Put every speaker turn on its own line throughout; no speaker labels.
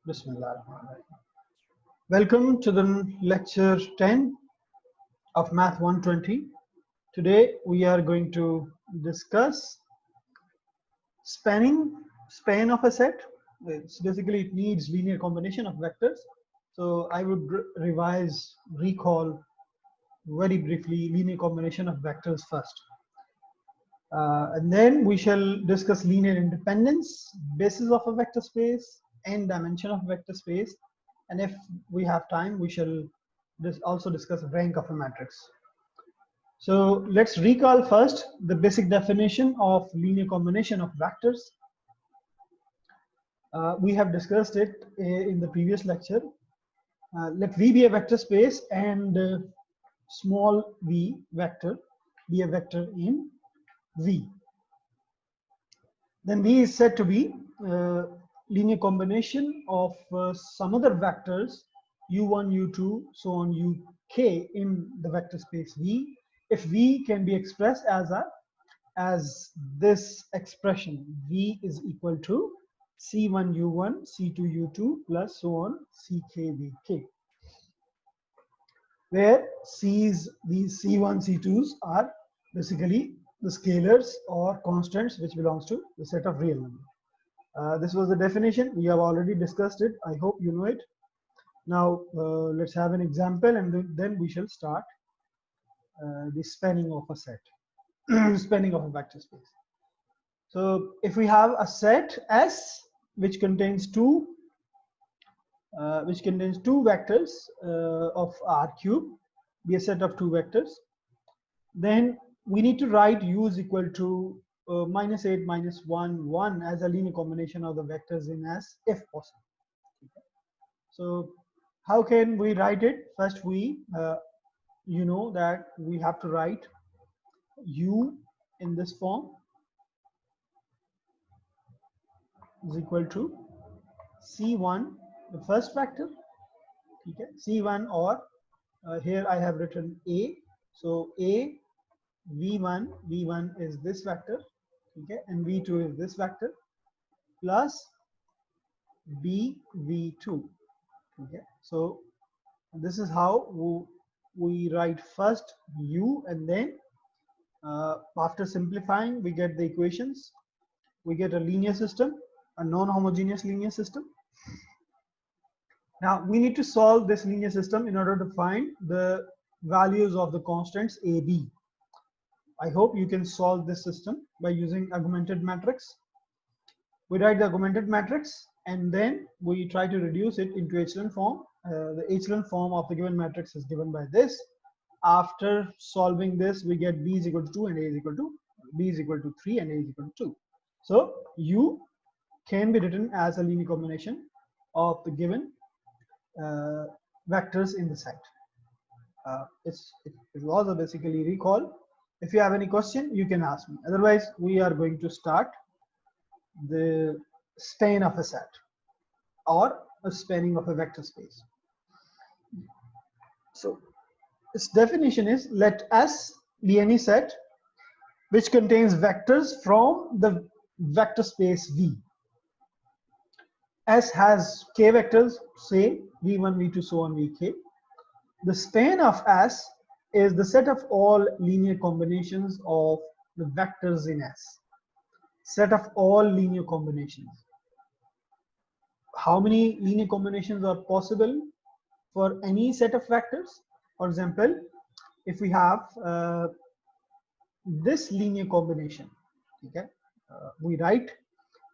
Bismillah. Welcome to the lecture 10 of Math 120. Today we are going to discuss span of a set. It's basically it needs linear combination of vectors. So I would recall very briefly linear combination of vectors first. And then we shall discuss linear independence, basis of a vector space, and dimension of vector space. And if we have time, we shall also discuss rank of a matrix. So let's recall first the basic definition of linear combination of vectors. We have discussed it in the previous lecture. Let V be a vector space and small v vector be a vector in V. Then V is said to be linear combination of some other vectors u1, u2, so on uk in the vector space V. If V can be expressed as this expression, V is equal to C1 u1, C2 u2 plus so on ck vk, where these C1, C2s are basically the scalars or constants which belongs to the set of real numbers. This was the definition. We have already discussed it. I hope you know it. Now let's have an example, and then we shall start the spanning of a set, spanning of a vector space. So if we have a set S which contains two vectors of R cube, be a set of two vectors, then we need to write U is equal to -8, -1, 1 as a linear combination of the vectors in S if possible. Okay. So how can we write it? First, you know that we have to write U in this form is equal to C1, the first vector, okay, C1, or here I have written A. So A V1 is this vector, okay, and V2 is this vector, plus B V2, okay. So this is how we write first U, and then after simplifying we get the equations. We get a linear system, a non-homogeneous linear system. Now we need to solve this linear system in order to find the values of the constants A, B. I hope you can solve this system by using augmented matrix. We write the augmented matrix and then we try to reduce it into echelon form. The echelon form of the given matrix is given by this. After solving this, we get B is equal to 2 and A is equal to B is equal to 3 and A is equal to 2. So U can be written as a linear combination of the given vectors in the set. It was a basically recall. If you have any question, you can ask me. Otherwise, we are going to start the span of a set or a spanning of a vector space. So its definition is, let S be any set which contains vectors from the vector space V. S has k vectors, say V1, V2, so on Vk. The span of S is the set of all linear combinations of the vectors in S. Set of all linear combinations. How many linear combinations are possible for any set of vectors? For example, if we have this linear combination, okay, we write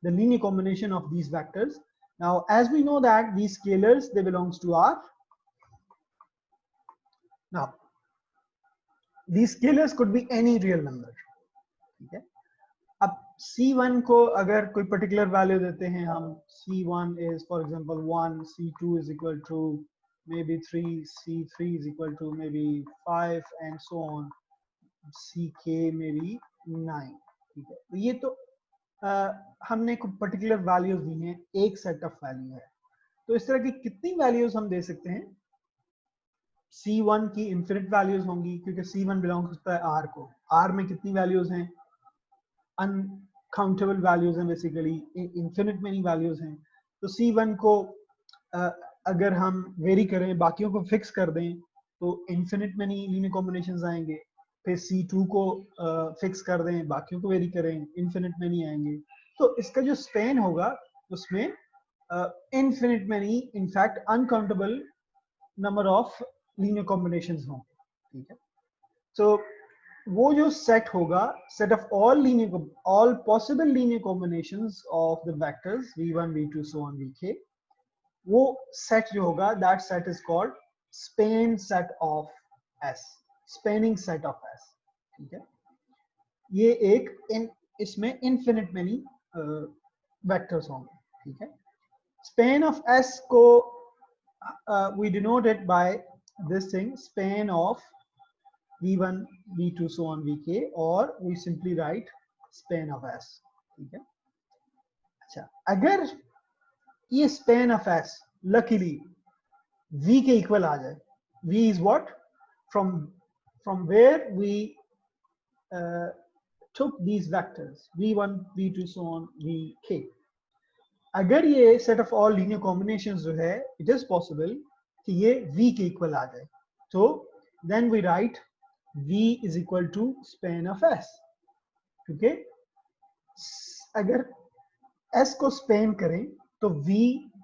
the linear combination of these vectors. Now, as we know that these scalars, they belongs to R. Now, these scalars could be any real number. Okay. अब C1 को अगर कोई particular value देते हैं हम, C1 is for example 1, C2 is equal to maybe 3, C3 is equal to maybe 5 and so on, CK maybe 9. ठीक है, तो ये तो हमने कुछ particular values दी हैं, एक set of value है. तो इस तरह की कितनी values हम दे सकते हैं? C1 की infinite values होंगी क्योंकि C1 belongs होता है R को. R में कितनी values हैं? Uncountable values हैं, basically infinite many values हैं. तो C1 को अगर हम वेरी करें, बाकियों को फिक्स कर दें, तो इन्फिनिट मैनी लीनियर कॉम्बिनेशंस आएंगे। फिर C2 को फिक्स कर दें, बाकियों को वेरी करें, इन्फिनिट मैनी आएंगे। तो इसका जो स्पेन होगा उसमें infinite many, in fact uncountable number of linear combinations होंगे, ठीक है। तो वो जो सेट होगा, set of all possible linear combinations of the vectors v1 v2 so on vk, वो सेट जो होगा, that set is called span set of S, spanning set of S, ठीक है। ये एक इसमें इनफिनिट मैनी वेक्टर्स होंगे, ठीक है। स्पेन ऑफ S को we denote it by this thing, span of v1 v2 so on vk, or we simply write span of S, ठीक है। अच्छा, अगर ये span of S luckily v के इक्वल आ जाए, v is what, from where we took these vectors v1 v2 so on vk, अगर ये set of all linear combinations जो है, इट इज पॉसिबल कि ये v के इक्वल आ जाए, तो then we write v is equal to span of S, क्योंकि अगर S को स्पेन करें तो v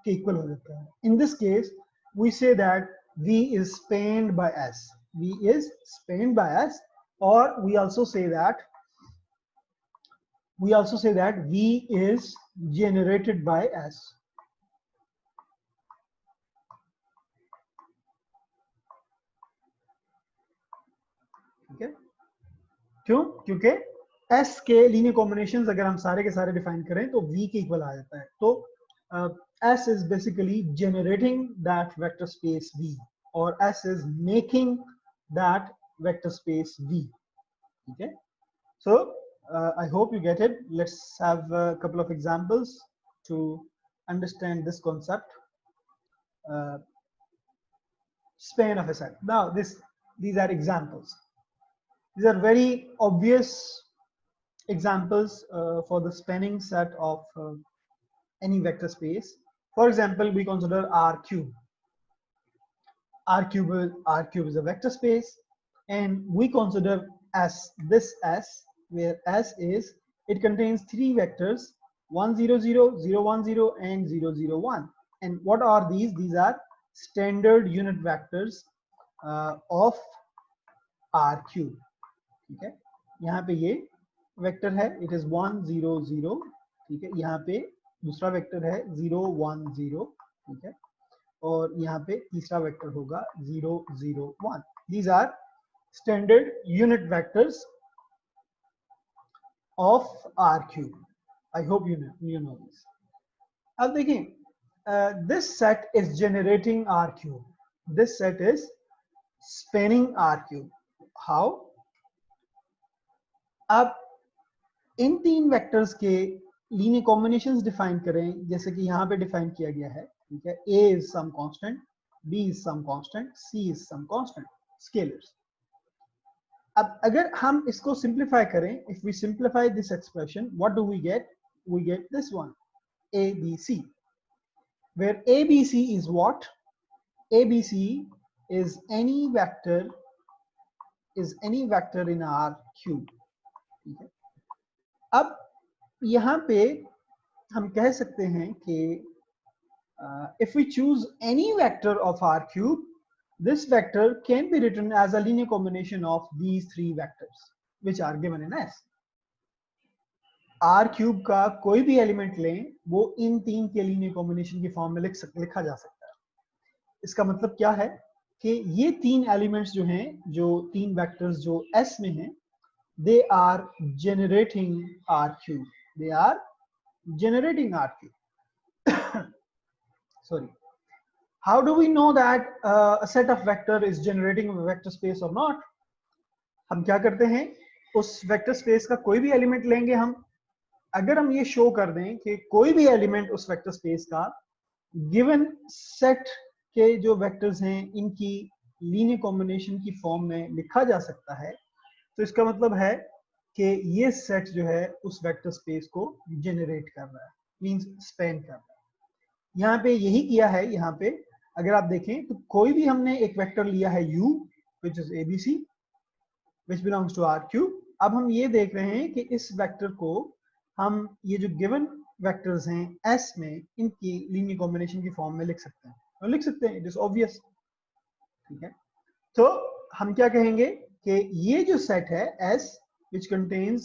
के इक्वल हो जाता है। In this case we say that v is spanned by S, v is spanned by S, or we also say that v is generated by S, ठीक है। क्यों? क्योंकि S के लीनियर कॉम्बिनेशंस अगर हम सारे के सारे डिफाइन करें तो v के इक्वल आ जाता है। तो S is basically generating that vector space v, or S is making that vector space v, ठीक है। So I hope you get it. Let's have a couple of examples to understand this concept. Span of a set. Now these are examples. These are very obvious examples for the spanning set of any vector space. For example, we consider R cube. R cube is a vector space, and we consider this S, where S is, it contains three vectors, 1 0 0, 0 1 0, and 0 0 1. And what are these? These are standard unit vectors of R cube, ठीक है। यहाँ पे ये vector है, it is 1 0 0, ठीक है। यहाँ पे दूसरा वेक्टर है 0 1 0, ठीक है। और यहाँ पे तीसरा वेक्टर होगा 0 0 1. These are standard unit vectors of R cube. I hope you know this. अब देखिए, this set is generating R cube. This set is spanning R cube. How? अब इन तीन वेक्टर्स के लीनियर कॉम्बिनेशंस डिफाइन करें, जैसे कि यहाँ पे डिफाइन किया गया है, ठीक है। A is some constant, B is some constant, C is some constant, scalars. अब अगर हम इसको सिंप्लीफाई करें, if we simplify this expression, what do we get? We get this one, ABC, where ABC is what? ABC is any vector in R cube, ठीक है। अब यहाँ पे हम कह सकते हैं कि if we choose any vector of R cube, this vector can be written as a linear combination of these three vectors which are given in S. R cube का कोई भी एलिमेंट लें, वो इन तीन के लीनियर कॉम्बिनेशन की form में लिखा जा सकता है। इसका मतलब क्या है कि ये तीन एलिमेंट्स जो हैं, जो तीन वेक्टर्स जो S में हैं, they are generating R cube. They are generating R cube. Sorry. How do we know that a set of vector is generating a vector space or not? हम क्या करते हैं, उस वेक्टर स्पेस का कोई भी एलिमेंट लेंगे हम, अगर हम ये शो कर दें कि कोई भी एलिमेंट उस वेक्टर स्पेस का गिवन सेट के जो वेक्टर्स हैं, इनकी लीनियर कॉम्बिनेशन की फॉर्म में लिखा जा सकता है, तो इसका मतलब है कि ये सेट जो है उस वेक्टर स्पेस को जनरेट कर रहा है, मींस स्पैन कर रहा है। यहाँ पे यही किया है। यहाँ पे अगर आप देखें तो कोई भी हमने एक वेक्टर लिया है u which is abc which belongs to r3। अब हम ये देख रहे हैं कि इस वेक्टर को हम ये जो गिवन वेक्टर्स हैं s में इनकी लीनियर कॉम्बिनेशन की फॉर्म में लिख सकते हैं, और लिख सकते हैं, इट इज ऑब्वियस। ठीक है, तो हम क्या कहेंगे कि ये जो सेट है S which contains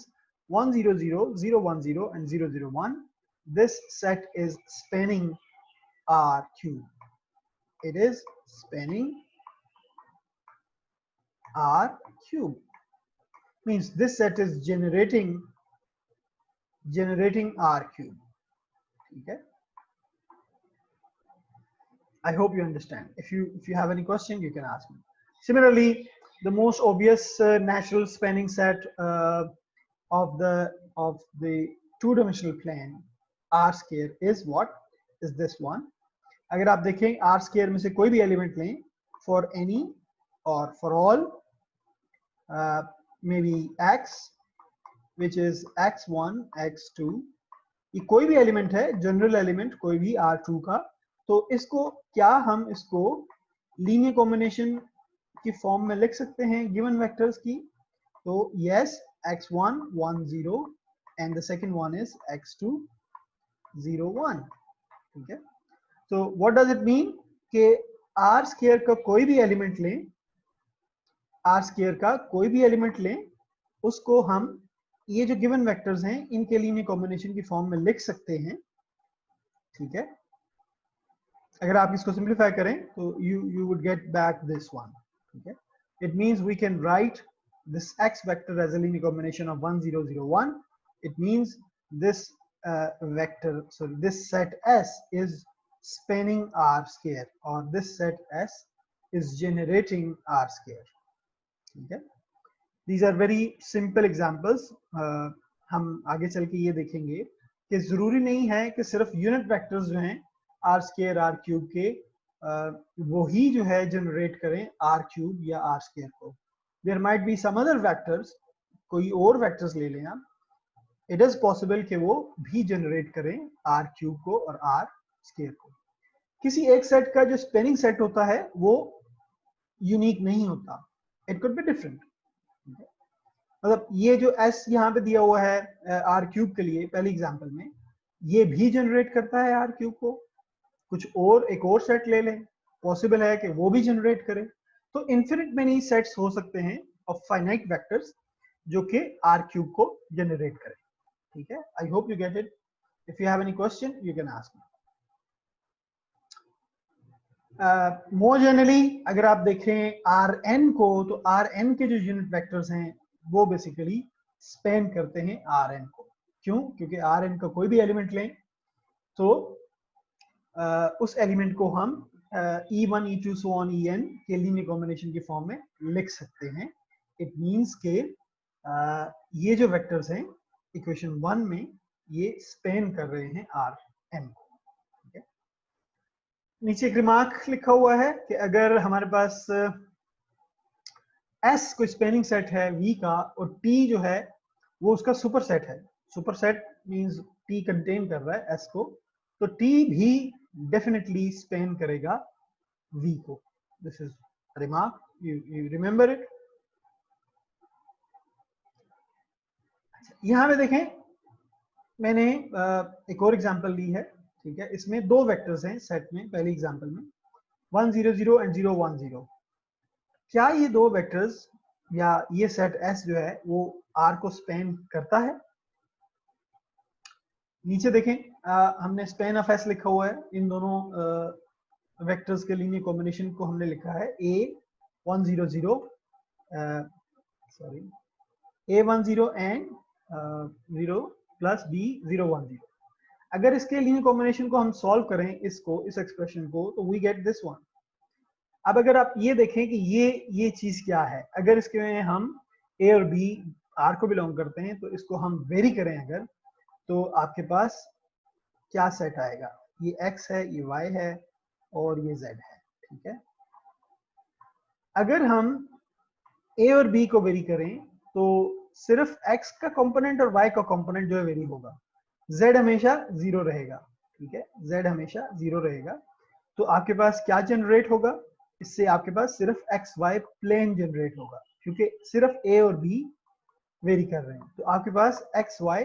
1 0 0 0 1 0 and 0 0 1, this set is spanning R3। It is spanning R3, means this set is generating R3। Okay, I hope you understand. If you have any question, you can ask me. Similarly, the most obvious natural spanning set of the two-dimensional plane R square is what? Is this one. अगर आप देखें R square में से कोई भी element लें, for any or for all, maybe x which is x1 x2, ये कोई भी एलिमेंट है, जनरल एलिमेंट कोई भी R2 का, तो इसको क्या हम इसको लीनियर कॉम्बिनेशन की फॉर्म में लिख सकते हैं गिवन वेक्टर्स की? तो yes, x1 1 0 and the second one is x2 0 1। ठीक है, तो व्हाट डज इट मीन कि R स्क्वायर का कोई भी एलिमेंट लें, R स्क्वायर का कोई भी एलिमेंट लें, उसको हम ये जो गिवन वेक्टर्स हैं इनके लीनियर कॉम्बिनेशन की फॉर्म में लिख सकते हैं। ठीक है, अगर आप इसको सिंप्लीफाई करें तो you would get back this one। ठीक है, it means we can write this x vector as a linear combination of 1 0 0 1। it means this this set S is spanning R square, or this set S is generating R square। ठीक है, these are very simple examples। हम आगे चल के ये देखेंगे कि जरूरी नहीं है कि सिर्फ यूनिट वेक्टर्स जो हैं R स्क्वायर R क्यूब के वही जो है जनरेट करें R क्यूब या R स्क्वायर को। There might be some other vectors, कोई और वेक्टर्स ले लें आप, इट इज पॉसिबल कि वो भी जनरेट करें R क्यूब को और R स्क्वायर को। किसी एक सेट का जो स्पेनिंग सेट होता है वो यूनिक नहीं होता, इट कुड बी डिफरेंट। मतलब ये जो S यहाँ पे दिया हुआ है R क्यूब के लिए पहली एग्जांपल में, ये भी जनरेट करता है R क्यूब को। कुछ और एक और सेट ले लें, पॉसिबल है कि वो भी जनरेट करे। तो इन्फिनिट मेनी सेट्स हो सकते हैं ऑफ फाइनाइट वेक्टर्स जो कि R क्यूब को जनरेट करें। ठीक है, I hope you get it. If you have any question you can ask me. More generally अगर आप देखें Rn को, तो Rn के जो यूनिट वेक्टर्स हैं वो बेसिकली स्पेन करते हैं Rn को। क्यों? क्योंकि Rn का कोई भी एलिमेंट लें तो उस एलिमेंट को हम E1 E2 so on En के लीनियर कॉम्बिनेशन की फॉर्म में लिख सकते हैं। इट मींस के ये जो वेक्टर्स हैं इक्वेशन 1 में ये स्पेन कर रहे हैं Rn को। ठीक है, नीचे एक रिमार्क लिखा हुआ है कि अगर हमारे पास S कोई स्पेनिंग सेट है V का और T जो है वो उसका सुपर सेट है। Super set means T contain कर रहा है S को, तो T भी डेफिनेटली स्पेन करेगा V को। This is remark, you remember it. यहां पे देखें मैंने एक और एग्जांपल ली है। ठीक है, इसमें दो वेक्टर्स हैं सेट में, पहली एग्जांपल में 1 0 0 एंड 0 1 0। क्या ये दो वेक्टर्स या ये सेट S जो है वो R को स्पेन करता है? नीचे देखें हमने स्पेन ऑफ S लिखा हुआ है, इन दोनों वेक्टर्स के लीनियर कॉम्बिनेशन को हमने लिखा है A 1 0 0 sorry A 1 0 and 0 plus B 0 1 0। अगर इसके लीनियर कॉम्बिनेशन को हम सॉल्व करें इसको, इस एक्सप्रेशन को, तो वी गेट दिस वन। अब अगर आप ये देखें कि ये चीज क्या है, अगर इसके में हम A और B R को बिलोंग करते हैं तो इसको हम वेरी करें अगर, तो आपके पास क्या सेट आएगा? ये X है, ये Y है और ये Z है। ठीक है, अगर हम A और B को वेरी करें तो सिर्फ X का कंपोनेंट और Y का कंपोनेंट जो है वेरी होगा, Z हमेशा 0 रहेगा। ठीक है, z हमेशा 0 रहेगा। तो आपके पास क्या जनरेट होगा, इससे आपके पास सिर्फ xy प्लेन जनरेट होगा, क्योंकि सिर्फ a और b वेरी कर रहे हैं। तो आपके पास xy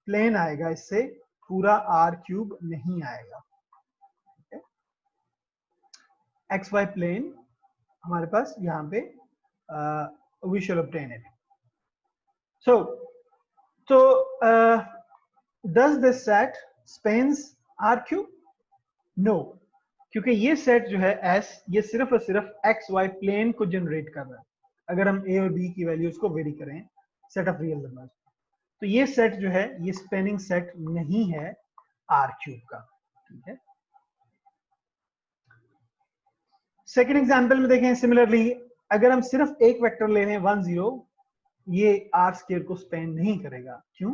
प्लेन आएगा, इससे पूरा r³ नहीं आएगा। xy प्लेन हमारे पास यहाँ पे we shall obtain it. So does this set spans r³? No, क्योंकि ये सेट जो है S, ये सिर्फ और सिर्फ xy प्लेन को जनरेट कर रहा है। अगर हम a और b की वैल्यूज को वेरी करें सेट ऑफ रियल नंबर्स, तो ये सेट जो है ये स्पेनिंग सेट नहीं है r³ का। ठीक है, सेकेंड एग्जाम्पल में देखें, सिमिलरली अगर हम सिर्फ एक वेक्टर ले लें 1 0, ये r² को स्पेन नहीं करेगा। क्यों?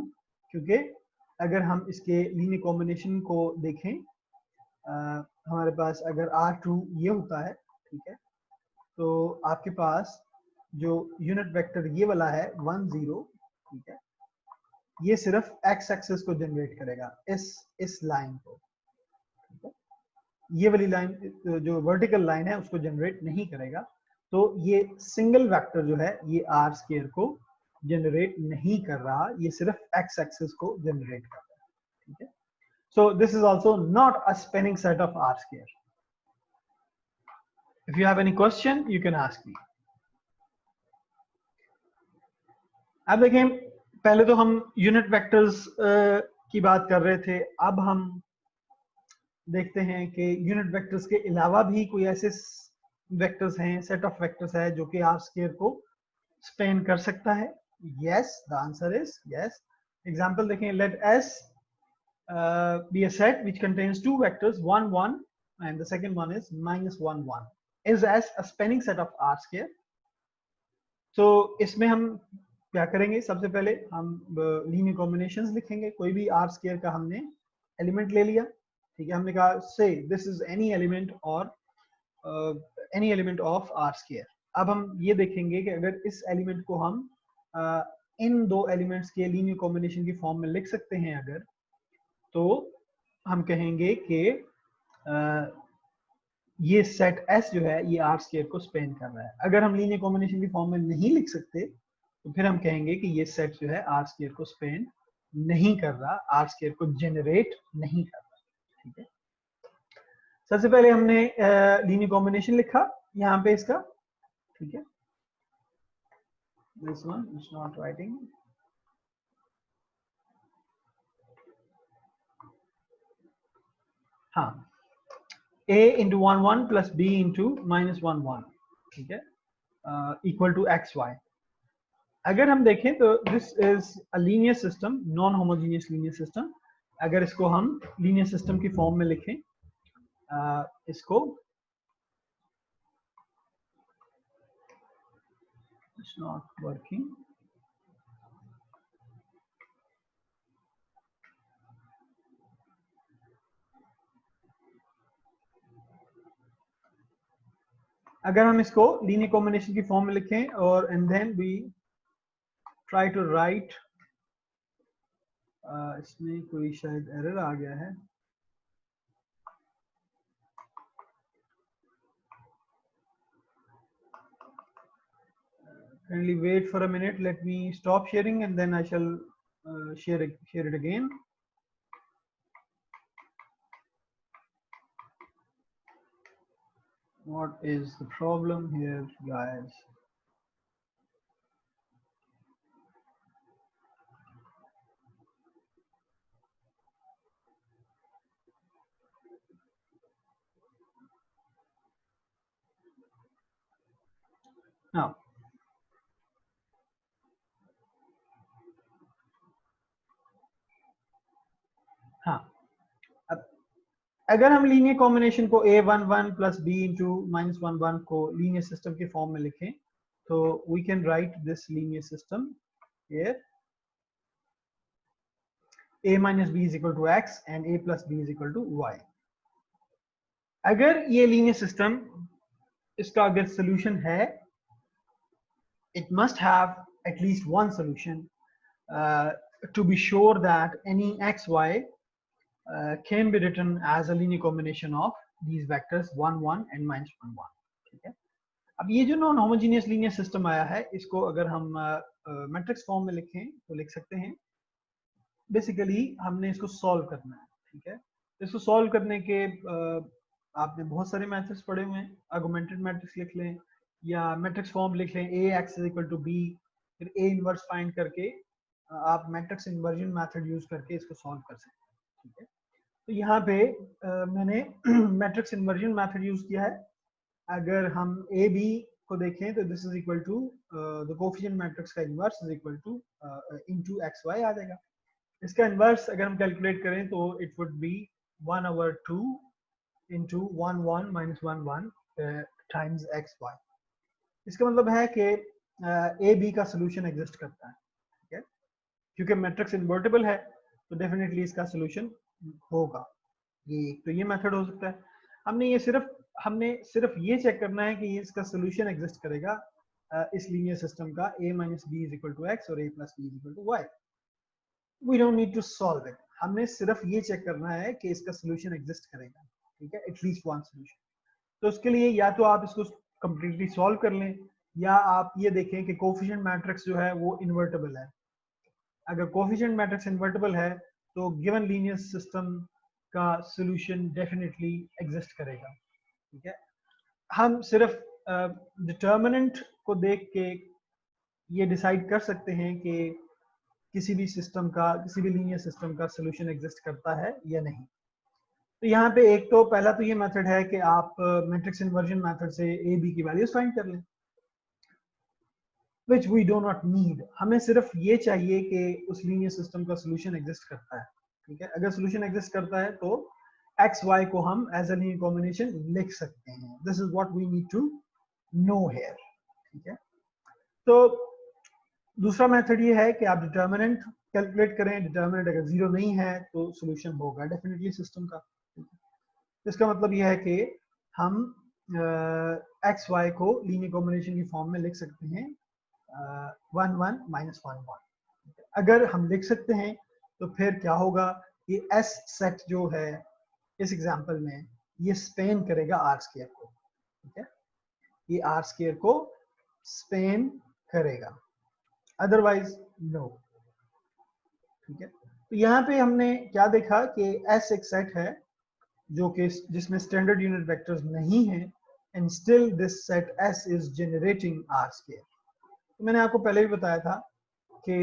क्योंकि अगर हम इसके लीनियर कॉम्बिनेशन को देखें, हमारे पास अगर r2 ये होता है, ठीक है, तो आपके पास जो यूनिट वेक्टर ये वाला है 1 0, ठीक है, ये सिर्फ x एक्सिस को जनरेट करेगा, इस लाइन को। ठीक है, ये वाली लाइन जो वर्टिकल लाइन है उसको जनरेट नहीं करेगा। तो ये सिंगल वेक्टर जो है ये r² को जनरेट नहीं कर रहा, ये सिर्फ x एक्सिस को जनरेट कर रहा है। ठीक है, so this is also not a spanning set of r². If you have any question you can ask me. अब देखें, पहले तो हम यूनिट वेक्टर्स की बात कर रहे थे, अब हम देखते हैं कि यूनिट वेक्टर्स के अलावा भी कोई ऐसे वेक्टर्स हैं, सेट ऑफ वेक्टर्स है जो कि r² को स्पेन कर सकता है। yes, the answer is yes. Example देखें, let S be a set which contains two vectors 1 1 and the second one is -1 1. Is S a spanning set of r²? तो इसमें हम क्या करेंगे, सबसे पहले हम लीनियर कॉम्बिनेशंस लिखेंगे। कोई भी r² का हमने एलिमेंट ले लिया, ठीक है, हमने कहा से दिस इज एनी एलिमेंट और एनी एलिमेंट ऑफ r²। अब हम ये देखेंगे कि अगर इस एलिमेंट को हम इन दो एलिमेंट्स के लीनियर कॉम्बिनेशन की फॉर्म में लिख सकते हैं अगर, तो हम कहेंगे कि ये सेट S जो है ये r² को स्पेन कर रहा है। अगर हम लीनियर कॉम्बिनेशन की फॉर्म में नहीं लिख सकते तो फिर हम कहेंगे कि ये सेट जो है r² को स्पेन नहीं कर रहा, r² को जनरेट नहीं कर रहा। ठीक है, सबसे पहले हमने लीनियर कॉम्बिनेशन लिखा यहाँ पे इसका, ठीक है, this one is not writing. हाँ, a into 1 1 plus b into -1 1, ठीक है, इक्वल टू xy। अगर हम देखें तो this is a linear system, non homogeneous linear system. अगर इसको हम लीनियर सिस्टम की फॉर्म में लिखें, इसको it's not working. अगर हम इसको लीनियर कॉम्बिनेशन की फॉर्म में लिखें और and then we try to write, इसमें कोई शायद एरर आ गया है। Kindly wait for a minute, let me stop sharing and then I shall share it again. What is the problem here, guys? Now, हाँ, अब अगर हम लीनियर कॉम्बिनेशन को a1 1 plus b into -1 1 को लीनियर सिस्टम के form में लिखें, तो we can write this linear system here. a minus b is equal to x and a plus b is equal to y. अगर ये linear system, इसका अगर solution है, it must have at least one solution to be sure that any xy can be written as a linear combination of these vectors 1 1 and -1 1. ठीक है, अब ये जो नॉन होमोजीनियस लीनियर सिस्टम आया है, इसको अगर हम मैट्रिक्स फॉर्म में लिखें तो लिख सकते हैं, बेसिकली हमने इसको सॉल्व करना है। ठीक है, इसको सॉल्व करने के आपने बहुत सारे मैथड्स पढ़े हुए हैं, आर्गुमेंटेड मैट्रिक्स लिख लें या मैट्रिक्स फॉर्म लिख लें, AX इक्वल टू B, फिर A इनवर्स फाइंड करके आप मैट्रिक्स इन्वर्जन मेथड यूज करके इसको सॉल्व कर सकते हैं। ठीक है, तो यहाँ पे मैंने मैट्रिक्स इन्वर्जन मेथड यूज किया है। अगर हम ए बी को देखें तो this is equal to the coefficient matrix का inverse is equal to into X Y आ जाएगा। इसका इनवर्स अगर हम कैलकुलेट करें तो it would be 1/2 into 1 1 minus 1 1 times X Y. इसका मतलब है कि ए बी का सोल्यूशन एग्जिस्ट करता है। ठीक है, क्योंकि मैट्रिक्स इन्वर्टिबल है तो डेफिनेटली इसका सोल्यूशन होगा। ये मेथड हो सकता है। हमने सिर्फ ये चेक करना है कि इसका सोल्यूशन एग्जिस्ट करेगा इस लीनियर सिस्टम का a minus b is equal to x और a plus b is equal to y. We don't need to solve it, हमने सिर्फ ये चेक करना है कि इसका सोल्यूशन एग्जिस्ट करेगा। ठीक है, एटलीस्ट वन सोल्यूशन। तो उसके लिए या तो आप इसको कंप्लीटली सॉल्व कर लें या आप ये देखें कि कोफिशिएंट मैट्रिक्स जो है वो इन्वर्टिबल है। अगर कोफिशिएंट मैट्रिक्स इन्वर्टिबल है तो गिवन लीनियर सिस्टम का सोल्यूशन डेफिनेटली एग्जिस्ट करेगा। ठीक है, हम सिर्फ डिटर्मिनेंट को देख के ये डिसाइड कर सकते हैं कि किसी भी सिस्टम का, किसी भी लीनियर सिस्टम का सोल्यूशन एग्जिस्ट करता है या नहीं। तो यहाँ पे एक तो पहला तो ये मेथड है कि आप मैट्रिक्स इन्वर्जन मेथड से ए बी की वैल्यूज फाइंड कर लें, which we do not need। हमें सिर्फ ये चाहिए कि उस लीनियर सिस्टम का सोल्यूशन एग्जिस्ट करता है। ठीक है, अगर सोल्यूशन एग्जिस्ट करता है तो एक्स वाई को हम एज अ लीनियर कॉम्बिनेशन लिख सकते हैं। This is what we need to know here. ठीक है, तो दूसरा मेथड ये है कि आप डिटर्मिनेंट कैलकुलेट करें। डिटर्मिनेंट अगर जीरो नहीं है तो सोल्यूशन होगा डेफिनेटली सिस्टम का। इसका मतलब ये है कि हम एक्स वाई को लीनियर कॉम्बिनेशन की फॉर्म में लिख सकते हैं 1 1 माइनस 1 1। अगर हम लिख सकते हैं तो फिर क्या होगा, ये एस सेट जो है इस एग्जांपल में ये स्पेन करेगा आर स्क्वायर को। ठीक है, ये आर स्क्वायर को स्पेन करेगा, अदरवाइज नो। ठीक है, तो यहाँ पे हमने क्या देखा कि एस एक सेट है जो कि जिसमें स्टैंडर्ड यूनिट वेक्टर्स नहीं है, and still this set S is generating R square. तो मैंने आपको पहले भी बताया था कि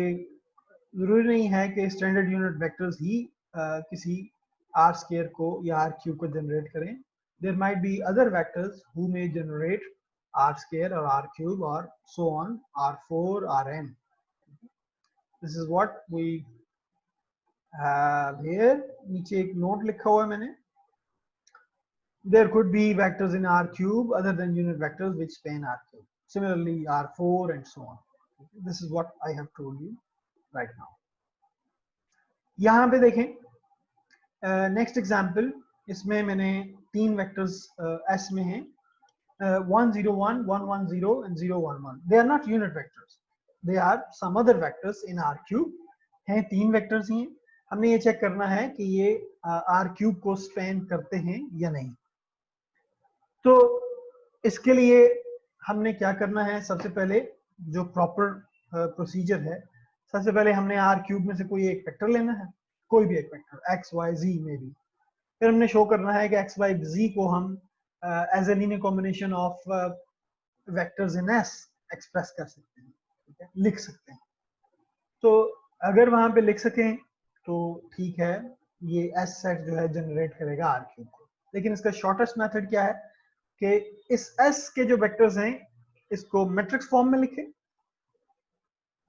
जरूरी नहीं है कि स्टैंडर्ड यूनिट वेक्टर्स ही किसी आर स्क्वायर को या आर क्यूब को जनरेट करें। There might be other vectors who may generate R square और आर क्यूब और so on, R4 Rn। This is what we have here. नीचे एक नोट लिखा हुआ है मैंने, there could be vectors in R cube other than unit vectors which span R cube. Similarly, R4 and so on. This is what I have told you right now. यहाँ पे देखें next example, इसमें मैंने तीन vectors S में हैं 1 0 1 1 1 0 and 0 1 1। They are not unit vectors. They are some other vectors in R cube। हैं तीन वेक्टर्स ही हैं। हमने ये चेक करना है कि ये R cube को स्पेन करते हैं या नहीं। तो इसके लिए हमने क्या करना है, सबसे पहले जो प्रॉपर प्रोसीजर है, सबसे पहले हमने आर क्यूब में से कोई एक वेक्टर लेना है, कोई भी एक वेक्टर एक्स वाई जी में भी। फिर हमने शो करना है कि एक्स वाई जी को हम as a linear combination of vectors in S express कर सकते हैं। ठीक है, लिख सकते हैं। तो अगर वहां पे लिख सकें तो ठीक है, ये एस सेट जो है जनरेट करेगा आर क्यूब को। लेकिन इसका शॉर्टेस्ट मेथड क्या है कि इस S के जो वेक्टर्स हैं इसको मैट्रिक्स फॉर्म में लिखें।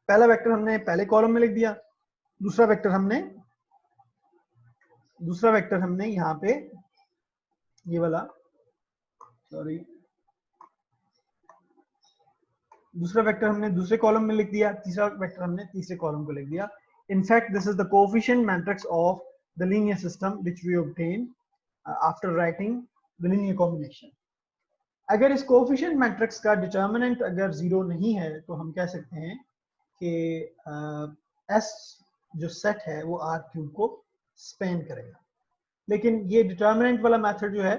पहला वेक्टर हमने पहले कॉलम में लिख दिया, दूसरा वेक्टर हमने यहाँ पे ये वाला, सॉरी, दूसरा वेक्टर हमने दूसरे कॉलम में लिख दिया, तीसरा वेक्टर हमने तीसरे कॉलम को लिख दिया। In fact this is the coefficient matrix of the linear system which we obtain after writing the linear combination. अगर इस कोएफिशिएंट मैट्रिक्स का डिटर्मिनेंट अगर जीरो नहीं है तो हम कह सकते हैं कि एस जो सेट है वो आर क्यूब को स्पेन करेगा। लेकिन ये डिटर्मिनेंट वाला मेथड जो है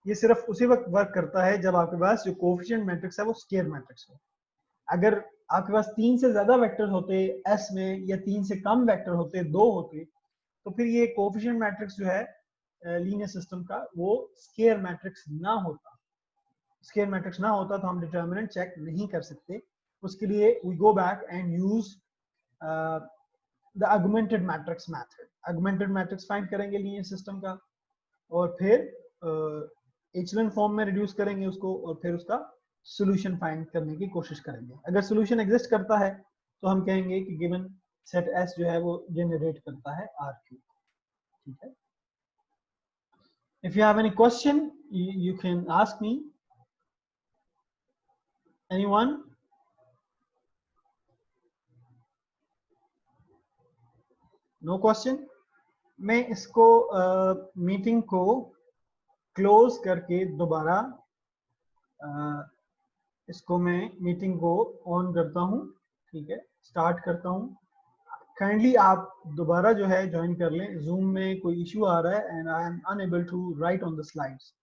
ये सिर्फ उसी वक्त वर्क करता है जब आपके पास जो कोएफिशिएंट मैट्रिक्स है वो स्केयर मैट्रिक्स हो। अगर आपके पास 3 से ज्यादा वेक्टर होते एस में या 3 से कम वेक्टर होते, 2 होते, तो फिर ये कोएफिशिएंट मैट्रिक्स जो है लीनियर सिस्टम का वो स्केयर मैट्रिक्स ना होता। स्केयर मैट्रिक्स ना होता तो हम डिटर्मिनेंट चेक नहीं कर सकते। उसके लिए we go back and use the augmented matrix method. Augmented matrix find करेंगे लीनियर सिस्टम का और फिर एचलन फॉर्म में रिड्यूस करेंगे उसको और फिर उसका सॉल्यूशन फाइंड करने की कोशिश करेंगे। अगर सॉल्यूशन एग्जिस्ट करता है तो हम कहेंगे कि गिवन सेट एस जो है वो जनरेट करता है आर क्यू। ठीक है। If you have any question, you can ask me. Anyone? No question? मैं इसको मीटिंग को क्लोज करके दोबारा इसको मैं मीटिंग को ऑन करता हूँ। ठीक है, स्टार्ट करता हूँ। काइंडली आप दोबारा जो है ज्वाइन कर लें। जूम में कोई इश्यू आ रहा है and I am unable to write on the slides.